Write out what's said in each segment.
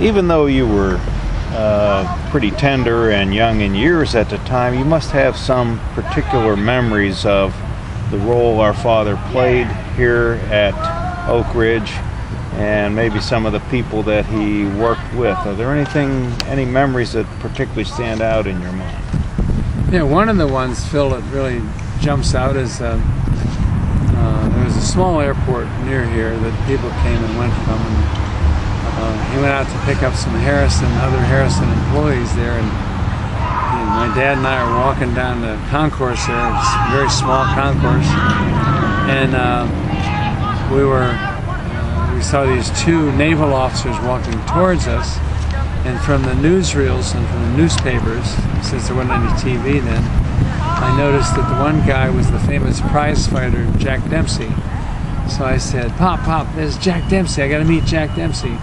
Even though you were pretty tender and young in years at the time, you must have some particular memories of the role our father played here at Oak Ridge, and maybe some of the people that he worked with. Are there any memories that particularly stand out in your mind? Yeah, one of the ones, Phil, that really jumps out is there was a small airport near here that people came and went from, and he went out to pick up some other Harrison employees there, and my dad and I were walking down the concourse there, a very small concourse, and we saw these two naval officers walking towards us, and from the newsreels and from the newspapers, since there wasn't any TV then, I noticed that the one guy was the famous prize fighter Jack Dempsey. So I said, Pop, there's Jack Dempsey, I gotta meet Jack Dempsey.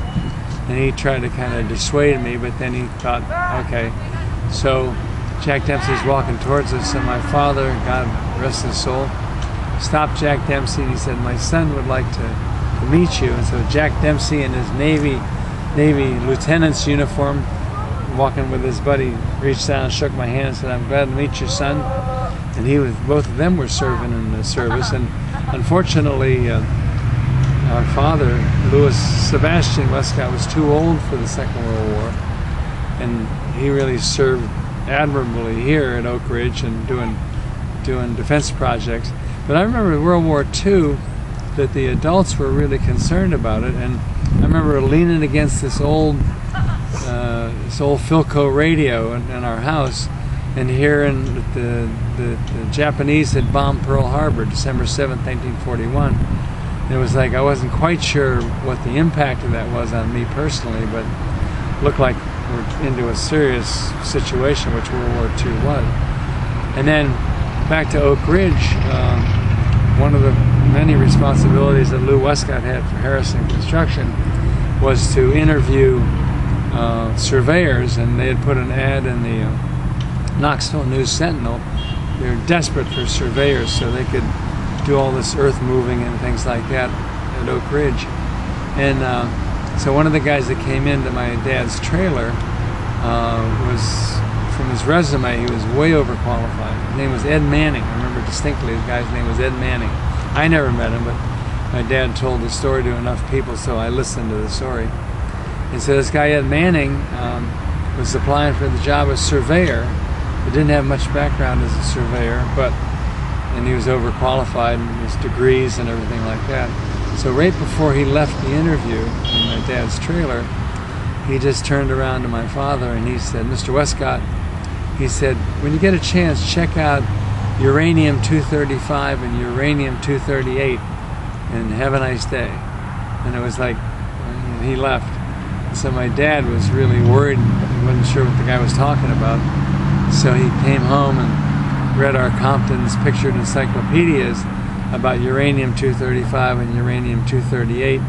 And he tried to kind of dissuade me, but then he thought, okay. So Jack Dempsey's walking towards us, and my father, God rest his soul, stopped Jack Dempsey, and he said, my son would like to meet you. And so Jack Dempsey in his Navy lieutenant's uniform, walking with his buddy, reached down and shook my hand and said, I'm glad to meet your son. And both of them were serving in the service, and unfortunately our father, Louis Sebastian Westcott, was too old for the Second World War, and he really served admirably here at Oak Ridge and doing defense projects. But I remember in World War II that the adults were really concerned about it, and I remember leaning against this old Philco radio in our house and hearing that the Japanese had bombed Pearl Harbor December 7th, 1941. And it was like I wasn't quite sure what the impact of that was on me personally, but it looked like we're into a serious situation, which World War II was. And then back to Oak Ridge, one of the many responsibilities that Lou Westcott had for Harrison Construction was to interview surveyors, and they had put an ad in the Knoxville News Sentinel. They were desperate for surveyors so they could do all this earth moving and things like that at Oak Ridge. And so one of the guys that came into my dad's trailer was, from his resume, he was way overqualified. His name was Ed Manning. I remember distinctly the guy's name was Ed Manning. I never met him, but my dad told the story to enough people, so I listened to the story. And so this guy Ed Manning was applying for the job as surveyor. He didn't have much background as a surveyor, and he was overqualified in his degrees and everything like that. So right before he left the interview in my dad's trailer, he just turned around to my father and he said, Mr. Westcott, he said, when you get a chance, check out uranium-235 and uranium-238 and have a nice day. And it was like, he left. So my dad was really worried. He wasn't sure what the guy was talking about. So he came home and read our Compton's pictured encyclopedias about uranium-235 and uranium-238,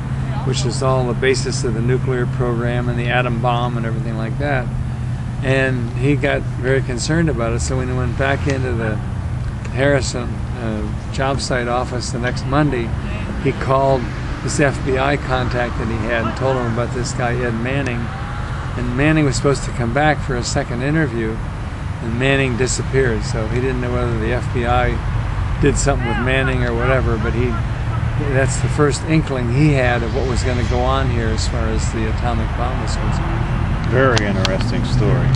which is all the basis of the nuclear program and the atom bomb and everything like that. And he got very concerned about it. So when he went back into the Harrison job site office the next Monday, he called this FBI contact that he had and told him about this guy Ed Manning. And Manning was supposed to come back for a second interview, and Manning disappeared. So he didn't know whether the FBI did something with Manning or whatever, but that's the first inkling he had of what was going to go on here as far as the atomic bomb was concerned. Very interesting story.